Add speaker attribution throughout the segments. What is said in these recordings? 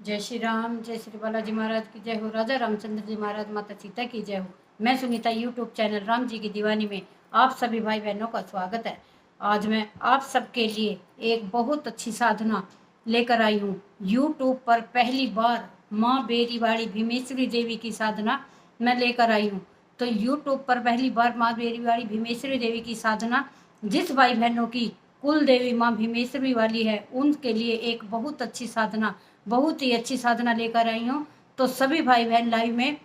Speaker 1: जय श्री राम, जय श्री बालाजी महाराज की जय हो। राजा रामचंद्र जी महाराज, माता सीता की जय हो। मैं सुनीता यूट्यूब चैनल राम जी की दीवानी में आप सभी भाई बहनों का स्वागत है। आज मैं आप सबके लिए एक बहुत अच्छी साधना लेकर आई हूँ। यूट्यूब पर पहली बार माँ बेरीवाड़ी भीमेश्वरी देवी की साधना मैं लेकर आई हूँ। तो यूट्यूब पर पहली बार माँ बेरीवाड़ी भीमेश्वरी देवी की साधना जिस भाई बहनों की कुल देवी माँ भीमेश्वरी वाली है, उनके लिए एक बहुत अच्छी साधना, बहुत ही अच्छी साधना लेकर आई हूँ। तो सभी भाई बहन लाइव में,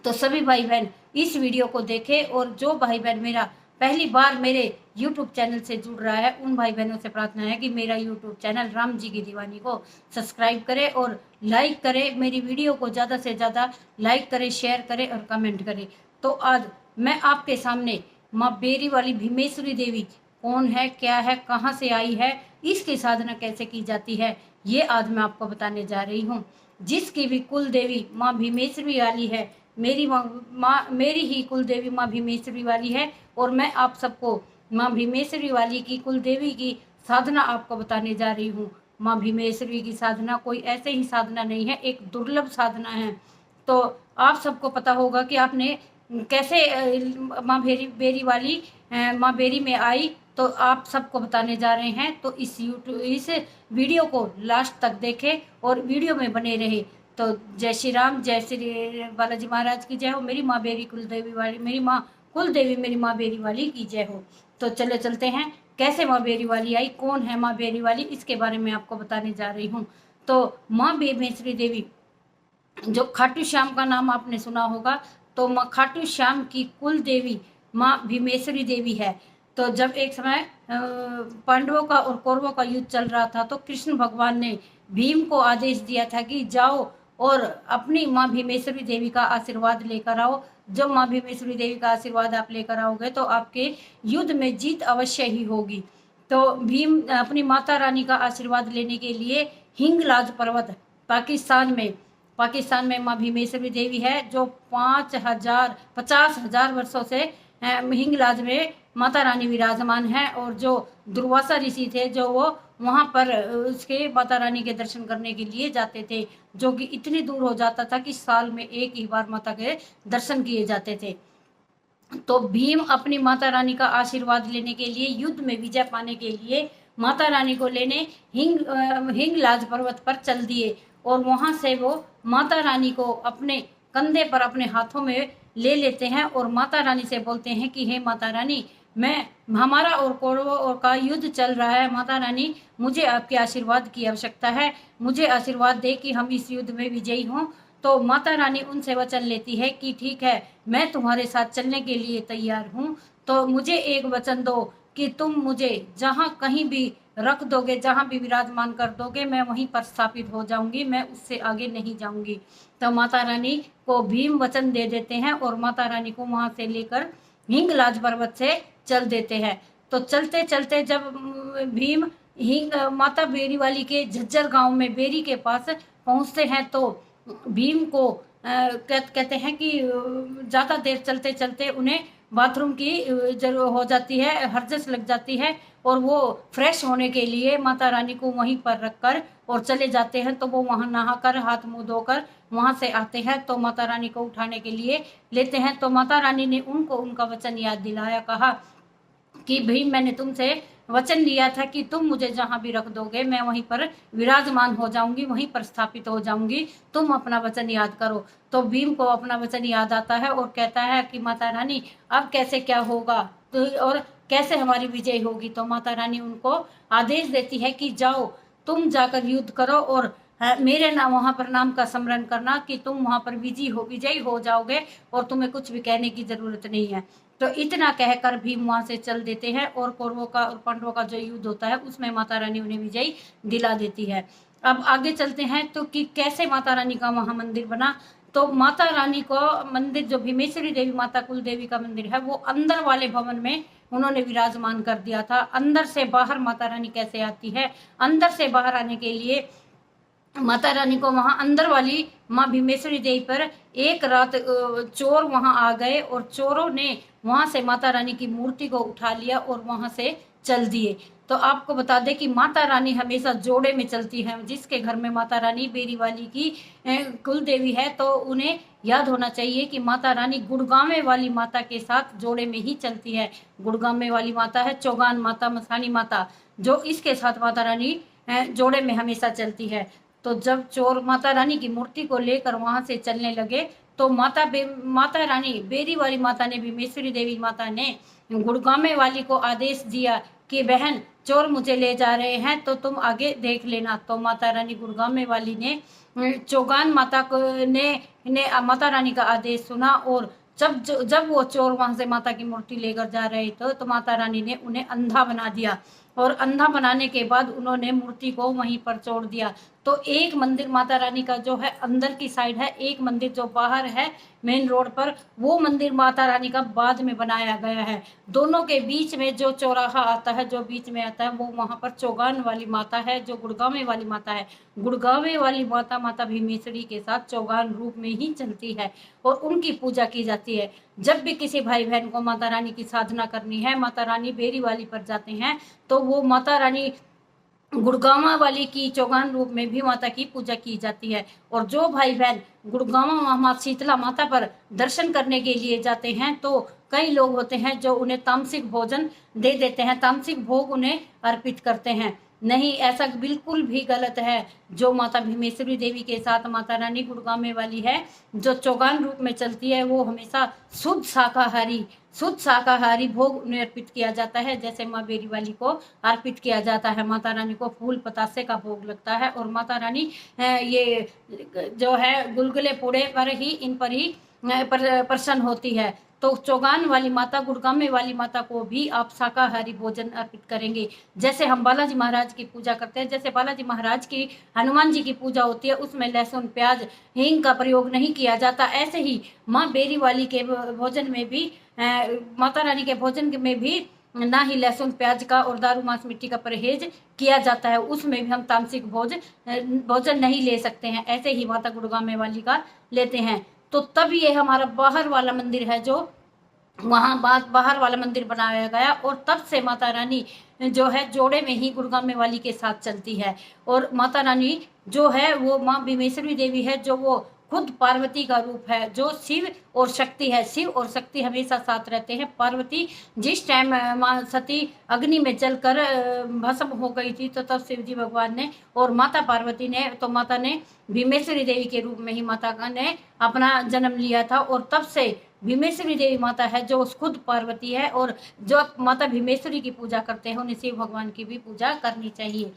Speaker 1: तो सभी भाई बहन इस वीडियो को देखें। और जो भाई बहन मेरा पहली बार मेरे YouTube चैनल से जुड़ रहा है, उन भाई बहनों से प्रार्थना है कि मेरा YouTube चैनल राम जी की दीवानी को सब्सक्राइब करें और लाइक करें। मेरी वीडियो को ज़्यादा से ज़्यादा लाइक करें, शेयर करें और कमेंट करें। तो आज मैं आपके सामने माँ बेरी वाली भीमेश्वरी देवी कौन है, क्या है, कहाँ से आई है, इसकी साधना कैसे की जाती है, ये आज मैं आपको बताने जा रही हूँ। जिसकी भी कुल देवी माँ भीमेश्वरी वाली है, मेरी ही कुल देवी माँ भीमेश्वरी वाली है। और मैं आप सबको माँ भीमेश्वरी वाली की कुल देवी की साधना आपको बताने जा रही हूँ। माँ भीमेश्वरी की साधना कोई ऐसे ही साधना नहीं है, एक दुर्लभ साधना है। तो आप सबको पता होगा कि आपने कैसे माँ बेरी वाली माँ बेरी में आई, तो आप सबको बताने जा रहे हैं। तो इस वीडियो को लास्ट तक देखें और वीडियो में बने रहे। तो जय श्री राम, जय श्री बालाजी महाराज की जय हो। मेरी माँ बेरी कुल देवी वाली, मेरी माँ कुल देवी मेरी माँ बेरी वाली की जय हो। तो चले चलते हैं, कैसे माँ बेरी वाली आई, कौन है माँ बेरी वाली, इसके बारे में आपको बताने जा रही हूँ। तो माँ भीमेश्वरी देवी, जो खाटू श्याम का नाम आपने सुना होगा, तो माँ खाटू श्याम की कुल देवी माँ भीमेश्वरी देवी है। तो जब एक समय पांडवों का और कौरवों का युद्ध चल रहा था, तो कृष्ण भगवान ने भीम को आदेश दिया था कि जाओ और अपनी माँ भीमेश्वरी देवी का आशीर्वाद लेकर आओ। जब माँ भीमेश्वरी देवी का आशीर्वाद आप लेकर आओगे तो आपके युद्ध में जीत अवश्य ही होगी। तो भीम अपनी माता रानी का आशीर्वाद लेने के लिए हिंगलाज पर्वत पाकिस्तान में माँ भीमेश्वरी देवी है, जो 50,000 वर्षों से हिंगलाज में माता रानी विराजमान है। और जो दुर्वासा ऋषि थे, जो वो वहाँ पर उसके माता रानी के दर्शन करने के लिए जाते थे, जो कि इतनी दूर हो जाता था कि साल में एक ही बार माता के दर्शन किए जाते थे। तो भीम अपनी माता रानी का आशीर्वाद लेने के लिए, युद्ध में विजय पाने के लिए माता रानी को लेने हिंगलाज पर्वत पर चल दिए। और वहां से वो माता रानी को अपने कंधे पर, अपने हाथों में ले लेते हैं और माता रानी से बोलते हैं कि हे माता रानी, हमारा और कौरवों और का युद्ध चल रहा है, माता रानी मुझे आपके आशीर्वाद की आवश्यकता है, मुझे आशीर्वाद दे कि हम इस युद्ध में विजयी हों। तो माता रानी उनसे वचन लेती है कि ठीक है, मैं तुम्हारे साथ चलने के लिए तैयार हूँ। तो मुझे एक वचन दो कि तुम मुझे जहाँ कहीं भी रख दोगे, जहाँ भी विराजमान कर दोगे, मैं वहीं पर स्थापित हो जाऊंगी, मैं उससे आगे नहीं जाऊंगी। तो माता रानी को भीम वचन दे देते हैं और माता रानी को वहां से लेकर हिंगलाज पर्वत से चल देते हैं। तो चलते चलते जब भीम माता बेरी वाली के झज्जर गांव में बेरी के पास पहुंचते हैं, तो भीम को कहते हैं कि ज़्यादा देर चलते चलते उन्हें बाथरूम की जरूरत हो जाती है, हरजस लग जाती है। और वो फ्रेश होने के लिए माता रानी को वहीं पर रखकर और चले जाते हैं। तो वो वहाँ नहाकर, हाथ मुंह धोकर वहाँ से आते हैं, तो माता रानी को उठाने के लिए लेते हैं। तो माता रानी ने उनको उनका वचन याद दिलाया, कहा कि भाई मैंने तुमसे वचन लिया था कि तुम मुझे जहाँ भी रख दोगे, मैं वहीं पर विराजमान हो जाऊंगी, वहीं पर स्थापित हो जाऊंगी, तुम अपना वचन याद करो। तो भीम को अपना वचन याद आता है और कहता है कि माता रानी अब कैसे क्या होगा, तो और कैसे हमारी विजय होगी। तो माता रानी उनको आदेश देती है कि जाओ, तुम जाकर युद्ध करो और मेरे नाम वहां पर नाम का स्मरण करना कि तुम वहां पर विजयी हो जाओगे और तुम्हें कुछ भी कहने की जरूरत नहीं है। तो इतना कहकर भीम वहां से चल देते हैं और कौरवों का और पांडवों का जो युद्ध होता है, उसमें माता रानी उन्हें विजयी दिला देती है। अब आगे चलते हैं तो कि कैसे माता रानी का वहां मंदिर बना। तो माता रानी को मंदिर, जो भीमेश्वरी देवी माता कुल देवी का मंदिर है, वो अंदर वाले भवन में उन्होंने विराजमान कर दिया था। अंदर से बाहर माता रानी कैसे आती है, अंदर से बाहर आने के लिए माता रानी को वहां अंदर वाली माँ भीमेश्वरी देवी पर एक रात चोर वहां आ गए और चोरों ने वहां से माता रानी की मूर्ति को उठा लिया और वहां से चल दिए। तो आपको बता दें कि माता रानी हमेशा जोड़े में चलती है। जिसके घर में माता रानी बेरी वाली की कुल देवी है, तो उन्हें याद होना चाहिए कि माता रानी गुड़गांवे वाली माता के साथ जोड़े में ही चलती है। गुड़गांवे वाली माता है चौगान माता, मसानी माता, जो इसके साथ माता रानी जोड़े में हमेशा चलती है। तो जब चोर माता रानी की मूर्ति को लेकर वहां से चलने लगे, तो माता रानी बेरी वाली माता ने, भीमेश्वरी देवी माता ने गुड़गांवे वाली को आदेश दिया कि बहन, चोर मुझे ले जा रहे हैं, तो तुम आगे देख लेना। तो माता रानी गुड़गांवे वाली ने चौगान माता को ने माता रानी का आदेश सुना, और जब वो चोर वहां से माता की मूर्ति लेकर जा रहे थे, तो माता रानी ने उन्हें अंधा बना दिया, और अंधा बनाने के बाद उन्होंने मूर्ति को वहीं पर छोड़ दिया। तो एक मंदिर माता रानी का जो है अंदर की साइड है, एक मंदिर जो बाहर है मेन रोड पर, वो मंदिर माता रानी का बाद में बनाया गया है। दोनों के बीच में जो चौराहा आता है, जो बीच में आता है, वो वहां पर चौगान वाली माता है, जो गुड़गांवे वाली माता है। गुड़गांवे वाली माता माता भीमेश्वरी के साथ चौगान रूप में ही चलती है, और उनकी पूजा की जाती है। जब भी किसी भाई बहन को माता रानी की साधना करनी है, माता रानी बेरी वाली पर जाते हैं, तो वो माता रानी गुड़गांवा वाली की चौगान रूप में भी माता की पूजा की जाती है। और जो भाई बहन गुड़गांवा माता शीतला माता पर दर्शन करने के लिए जाते हैं, तो कई लोग होते हैं जो उन्हें तामसिक भोजन दे देते हैं, तामसिक भोग उन्हें अर्पित करते हैं। नहीं, ऐसा बिल्कुल भी गलत है। जो माता भीमेश्वरी देवी के साथ माता रानी गुड़गांवे वाली है, जो चौगान रूप में चलती है, वो हमेशा शुद्ध शाकाहारी भोग उन्हें अर्पित किया जाता है। जैसे माँ बेरी वाली को अर्पित किया जाता है, माता रानी को फूल पतासे का भोग लगता है, और माता रानी ये जो है गुलगुले पूड़े पर ही, इन पर ही प्रसन्न होती है। तो चौगान वाली माता, गुड़गांवे वाली माता को भी आप शाकाहारी भोजन अर्पित करेंगे। जैसे हम बालाजी महाराज की पूजा करते हैं, जैसे बालाजी महाराज की हनुमान जी की पूजा होती है, उसमें लहसुन प्याज हींग का प्रयोग नहीं किया जाता, ऐसे ही माँ बेरी वाली के भोजन में भी, माता रानी के भोजन में भी ना ही लहसुन प्याज का और दारू मांस मिट्टी का परहेज किया जाता है। उसमें भी हम तामसिक भोजन नहीं ले सकते हैं, ऐसे ही माता गुड़गांवे वाली का लेते हैं। तो तब ये हमारा बाहर वाला मंदिर है, जो वहाँ बाहर वाला मंदिर बनाया गया, और तब से माता रानी जो है जोड़े में ही गुड़गांव वाली के साथ चलती है। और माता रानी जो है वो माँ भीमेश्वरी देवी है, जो वो खुद पार्वती का रूप है, जो शिव और शक्ति है। शिव और शक्ति हमेशा साथ रहते हैं। पार्वती जिस टाइम माँ सती अग्नि में जलकर भस्म हो गई थी, तो तब शिव जी भगवान ने और माता पार्वती ने, तो माता ने भीमेश्वरी देवी के रूप में ही माता ने अपना जन्म लिया था। और तब से भीमेश्वरी देवी माता है जो खुद पार्वती है, और जो माता भीमेश्वरी की पूजा करते हैं उन्हें शिव भगवान की भी पूजा करनी चाहिए।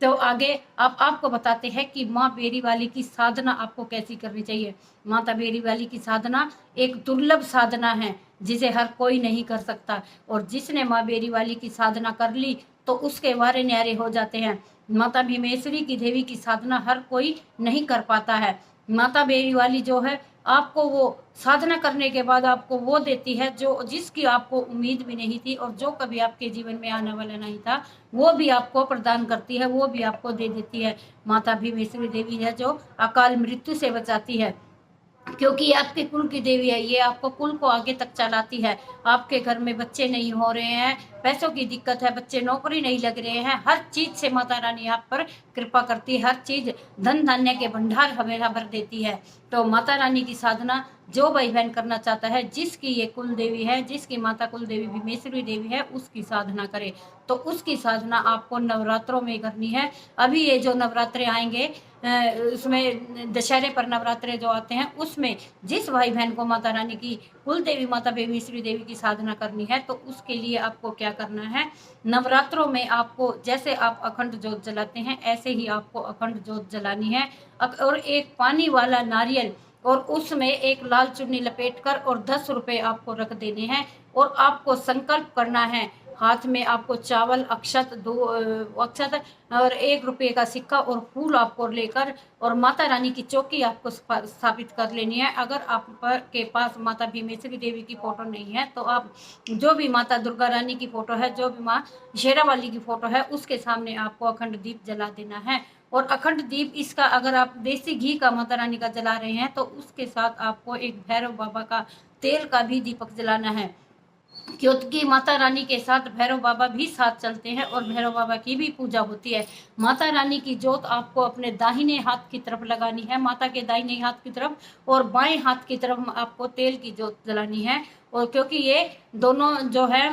Speaker 1: तो आगे आपको बताते हैं कि माँ बेरी वाली की साधना आपको कैसी करनी चाहिए। माता बेरी वाली की साधना एक दुर्लभ साधना है, जिसे हर कोई नहीं कर सकता, और जिसने माँ बेरी वाली की साधना कर ली तो उसके वारे न्यारे हो जाते हैं। माता भीमेश्वरी की देवी की साधना हर कोई नहीं कर पाता है। माता बेरी वाली जो है, आपको वो साधना करने के बाद आपको वो देती है जो जिसकी आपको उम्मीद भी नहीं थी, और जो कभी आपके जीवन में आने वाला नहीं था, वो भी आपको प्रदान करती है, वो भी आपको दे देती है। माता भीमेश्वरी देवी है जो अकाल मृत्यु से बचाती है, क्योंकि ये आपके कुल की देवी है। ये आपको कुल को आगे तक चलाती है। आपके घर में बच्चे नहीं हो रहे हैं, पैसों की दिक्कत है, बच्चे नौकरी नहीं लग रहे हैं, हर चीज से माता रानी आप पर कृपा करती है, हर चीज धन धान्य के भंडार हमेशा भर देती है। तो माता रानी की साधना जो भाई बहन करना चाहता है, जिसकी ये कुल देवी है, जिसकी माता कुल देवी भीमेश्वरी देवी है, उसकी साधना करे। तो उसकी साधना आपको नवरात्रों में करनी है। अभी ये जो नवरात्रे आएंगे, उसमें दशहरे पर नवरात्रे जो आते हैं, उसमें जिस भाई बहन को माता रानी की कुल देवी माता भीमेश्वरी देवी की साधना करनी है, तो उसके लिए आपको क्या करना है, नवरात्रों में आपको जैसे आप अखंड ज्योत जलाते हैं, ऐसे ही आपको अखंड ज्योत जलानी है। और एक पानी वाला नारियल, और उसमें एक लाल चुन्नी लपेटकर और 10 रुपए आपको रख देने हैं, और आपको संकल्प करना है। हाथ में आपको चावल, अक्षत, 2 अक्षत और 1 रुपये का सिक्का और फूल आपको लेकर, और माता रानी की चौकी आपको स्थापित कर लेनी है। अगर आप के पास माता भीमेश्वरी देवी की फोटो नहीं है, तो आप जो भी माता दुर्गा रानी की फोटो है, जो भी माँ शेरा वाली की फोटो है, उसके सामने आपको अखंड दीप जला देना है। और अखंड दीप इसका, अगर आप देसी घी का माता रानी का जला रहे हैं, तो उसके साथ आपको एक भैरव बाबा का तेल का भी दीपक जलाना है। क्योंकि माता रानी के साथ भैरव बाबा भी साथ चलते हैं और भैरव बाबा की भी पूजा होती है। माता रानी की जोत आपको अपने दाहिने हाथ की तरफ लगानी है, माता के दाहिने हाथ की तरफ, और बाएं हाथ की तरफ आपको तेल की जोत जलानी है। और क्योंकि ये दोनों जो है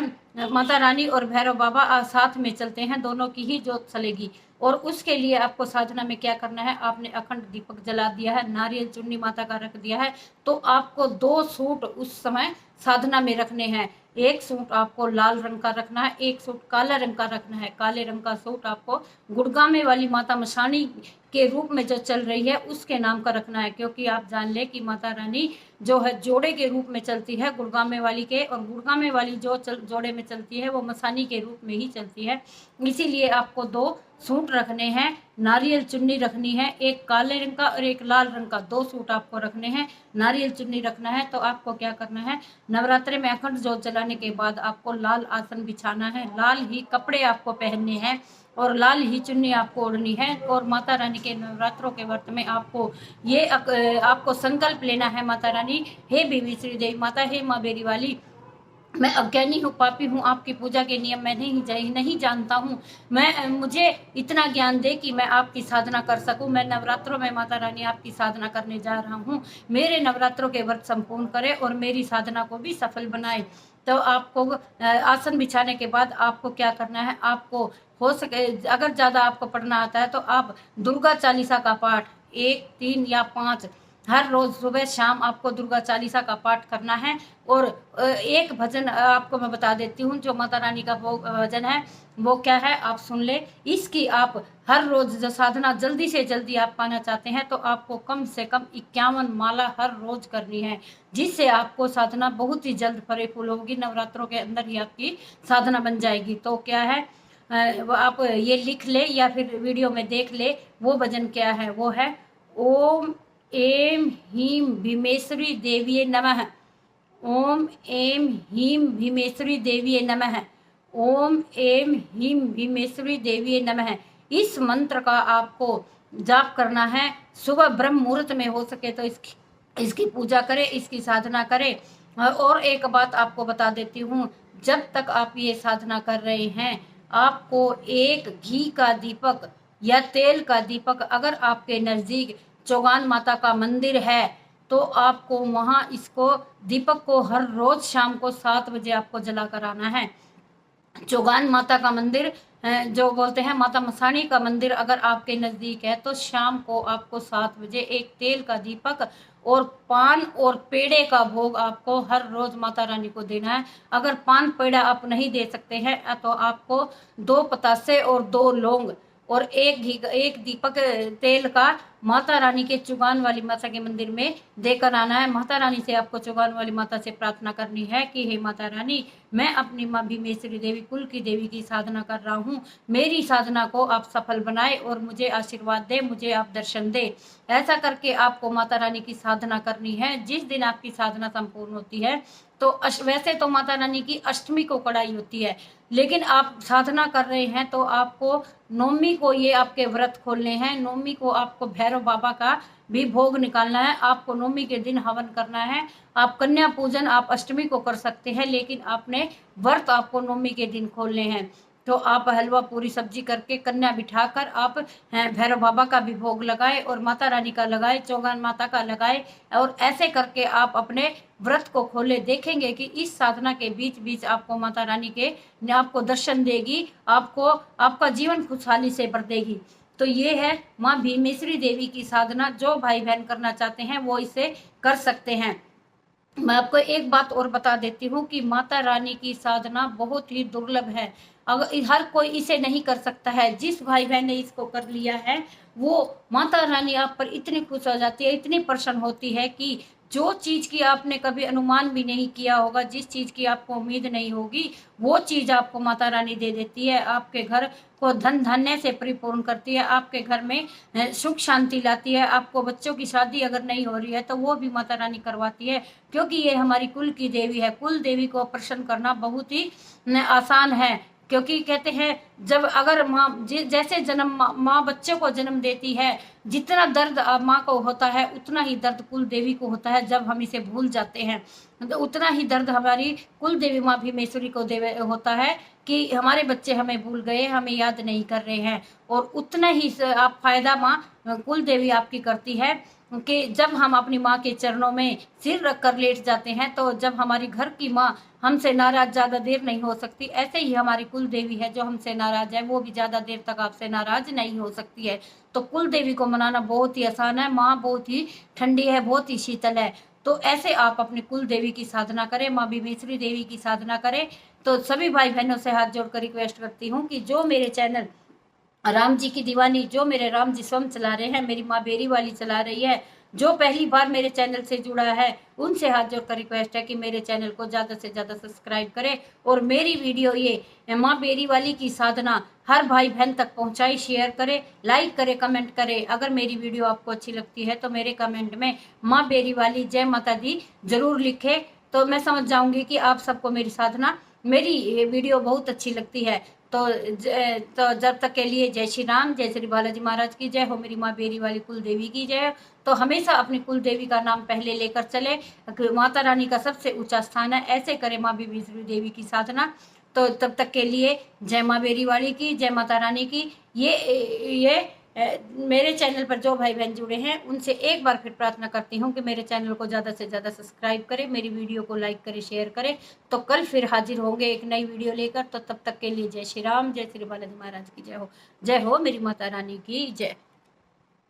Speaker 1: माता रानी और भैरव बाबा साथ में चलते हैं, दोनों की ही जोत चलेगी। और उसके लिए आपको साधना में क्या करना है, आपने अखंड दीपक जला दिया है, नारियल चुन्नी माता का रख दिया है, तो आपको 2 सूट उस समय साधना में रखने हैं। एक सूट आपको लाल रंग का रखना है, एक सूट काला रंग का रखना है। काले रंग का सूट आपको गुड़गामे वाली माता मसाणी के रूप में जो चल रही है उसके नाम का रखना है, क्योंकि आप जान ले कि माता रानी जो है जोड़े के रूप में चलती है गुड़गामे वाली के, और गुड़गामे वाली जो जोड़े में चलती है वो मसानी के रूप में ही चलती है। इसीलिए आपको 2 सूट रखने हैं, नारियल चुन्नी रखनी है, एक काले रंग का और एक लाल रंग का, 2 सूट आपको रखने हैं, नारियल चुन्नी रखना है। तो आपको क्या करना है, नवरात्रे में अखंड जोत जलाने के बाद आपको लाल आसन बिछाना है, लाल ही कपड़े आपको पहनने हैं और लाल ही चुन्नी आपको ओढ़नी है। और माता रानी के नवरात्रों के व्रत में आपको ये आपको संकल्प लेना है, माता रानी, हे बीवी श्री देवी माता, हे माँ बेरी वाली, मैं अज्ञानी हूँ, पापी हूँ, आपकी पूजा के नियम मैं नहीं जानता हूँ, मुझे इतना ज्ञान दे कि मैं आपकी साधना कर सकूँ। मैं नवरात्रों में माता रानी आपकी साधना करने जा रहा हूँ, मेरे नवरात्रों के व्रत संपूर्ण करे और मेरी साधना को भी सफल बनाए। तो आपको आसन बिछाने के बाद आपको क्या करना है, आपको हो सके अगर ज़्यादा आपको पढ़ना आता है तो आप दुर्गा चालीसा का पाठ 1, 3 या 5 हर रोज सुबह शाम आपको दुर्गा चालीसा का पाठ करना है। और एक भजन आपको मैं बता देती हूँ जो माता रानी का वो भजन है, वो क्या है आप सुन ले। इसकी आप हर रोज जो साधना जल्दी से जल्दी आप पाना चाहते हैं तो आपको कम से कम 51 माला हर रोज करनी है, जिससे आपको साधना बहुत ही जल्द फले फूल होगी, नवरात्रों के अंदर ही आपकी साधना बन जाएगी। तो क्या है वो आप ये लिख ले या फिर वीडियो में देख ले, वो भजन क्या है, वो है ओम एम ह्रीं भीमेश्वरी देवीये नमः, ओम एम ह्रीं भीमेश्वरी देवीये नमः, ओम एम ह्रीं भीमेश्वरी देवीये नमः। इस मंत्र का आपको जाप करना है, सुबह ब्रह्म मुहूर्त में हो सके तो इसकी पूजा करें, इसकी साधना करें। और एक बात आपको बता देती हूँ, जब तक आप ये साधना कर रहे हैं आपको एक घी का दीपक या तेल का दीपक, अगर आपके नज़दीक चौगान माता का मंदिर है तो आपको वहाँ इसको दीपक को हर रोज शाम को 7 बजे आपको जला कर आना है। चौगान माता का मंदिर जो बोलते हैं माता मसाणी का मंदिर अगर आपके नज़दीक है तो शाम को आपको 7 बजे एक तेल का दीपक और पान और पेड़े का भोग आपको हर रोज माता रानी को देना है। अगर पान पेड़ा आप नहीं दे सकते हैं तो आपको 2 पतासे और 2 लौंग और एक दीपक तेल का माता रानी के चुगान वाली माता के मंदिर में देकर आना है। माता रानी से आपको चुगान वाली माता से प्रार्थना करनी है कि हे माता रानी, मैं अपनी माँ भीमेश्वरी देवी कुल की देवी की साधना कर रहा हूँ, मेरी साधना को आप सफल बनाए और मुझे आशीर्वाद दे, मुझे आप दर्शन दे। ऐसा करके आपको माता रानी की साधना करनी है। जिस दिन आपकी साधना संपूर्ण होती है तो वैसे तो माता रानी की अष्टमी को कड़ाई होती है, लेकिन आप साधना कर रहे हैं तो आपको नवमी को ये आपके व्रत खोलने हैं। नवमी को आपको भैरव बाबा का भी भोग निकालना है, आपको नवमी के दिन हवन करना है। आप कन्या पूजन आप अष्टमी को कर सकते हैं, लेकिन आपने व्रत आपको नवमी के दिन खोलने हैं। तो आप हलवा पूरी सब्जी करके कन्या बिठाकर आप भैरव बाबा का भी भोग लगाए और माता रानी का लगाए, चौगान माता का लगाए, और ऐसे करके आप अपने व्रत को खोले। देखेंगे कि इस साधना के बीच बीच आपको माता रानी के आपको दर्शन देगी, आपको आपका जीवन खुशहाली से भर देगी। तो ये है माँ भीमेश्वरी देवी की साधना, जो भाई बहन करना चाहते हैं वो इसे कर सकते हैं। मैं आपको एक बात और बता देती हूँ कि माता रानी की साधना बहुत ही दुर्लभ है, अगर हर कोई इसे नहीं कर सकता है। जिस भाई बहन ने इसको कर लिया है वो माता रानी आप पर इतनी खुश हो जाती है, इतनी प्रसन्न होती है कि जो चीज़ की आपने कभी अनुमान भी नहीं किया होगा, जिस चीज़ की आपको उम्मीद नहीं होगी, वो चीज़ आपको माता रानी दे देती है। आपके घर को धन धान्य से परिपूर्ण करती है, आपके घर में सुख शांति लाती है। आपको बच्चों की शादी अगर नहीं हो रही है तो वो भी माता रानी करवाती है, क्योंकि ये हमारी कुल की देवी है। कुल देवी को प्रसन्न करना बहुत ही आसान है, क्योंकि कहते हैं जब अगर माँ जैसे जन्म माँ बच्चे को जन्म देती है, जितना दर्द माँ को होता है उतना ही दर्द कुल देवी को होता है जब हम इसे भूल जाते हैं। तो उतना ही दर्द हमारी कुल देवी माँ भीमेश्वरी को होता है कि हमारे बच्चे हमें भूल गए, हमें याद नहीं कर रहे हैं। और उतना ही आप फायदा माँ कुल देवी आपकी करती है कि जब हम अपनी माँ के चरणों में सिर रख कर लेट जाते हैं, तो जब हमारी घर की माँ हमसे नाराज ज़्यादा देर नहीं हो सकती, ऐसे ही हमारी कुल देवी है जो हमसे नाराज है, वो भी ज़्यादा देर तक आपसे नाराज नहीं हो सकती है। तो कुल देवी को मनाना बहुत ही आसान है। माँ बहुत ही ठंडी है, बहुत ही शीतल है। तो ऐसे आप अपनी कुल देवी की साधना करें, माँ भीमेश्वरी देवी की साधना करें। तो सभी भाई बहनों से हाथ जोड़कर रिक्वेस्ट करती हूँ कि जो मेरे चैनल राम जी की दीवानी, जो मेरे राम जी स्वयं चला रहे हैं, मेरी माँ बेरी वाली चला रही है, जो पहली बार मेरे चैनल से जुड़ा है, उनसे हाथ जोड़कर रिक्वेस्ट है कि मेरे चैनल को ज़्यादा से ज़्यादा सब्सक्राइब करें और मेरी वीडियो ये माँ बेरी वाली की साधना हर भाई बहन तक पहुंचाई, शेयर करें, लाइक करें, कमेंट करें। अगर मेरी वीडियो आपको अच्छी लगती है तो मेरे कमेंट में माँ बेरी वाली जय माता दी जरूर लिखें, तो मैं समझ जाऊंगी कि आप सबको मेरी साधना, मेरी वीडियो बहुत अच्छी लगती है। तो जब तक के लिए जय श्री राम, जय श्री बालाजी महाराज की जय हो, मेरी माँ बेरी वाली कुल देवी की जय। तो हमेशा अपनी कुल देवी का नाम पहले लेकर चले, माता रानी का सबसे ऊंचा स्थान है, ऐसे करे माँ भीमेश्वरी देवी की साधना। तो तब तक के लिए जय माँ बेरी वाली की, जय माता रानी की। ये मेरे चैनल पर जो भाई बहन जुड़े हैं उनसे एक बार फिर प्रार्थना करती हूँ कि मेरे चैनल को ज़्यादा से ज़्यादा सब्सक्राइब करें, मेरी वीडियो को लाइक करें, शेयर करें। तो कल फिर हाजिर होंगे एक नई वीडियो लेकर। तो तब तक के लिए जय श्री राम, जय श्री बालाजी महाराज की जय हो, मेरी माता रानी की जय।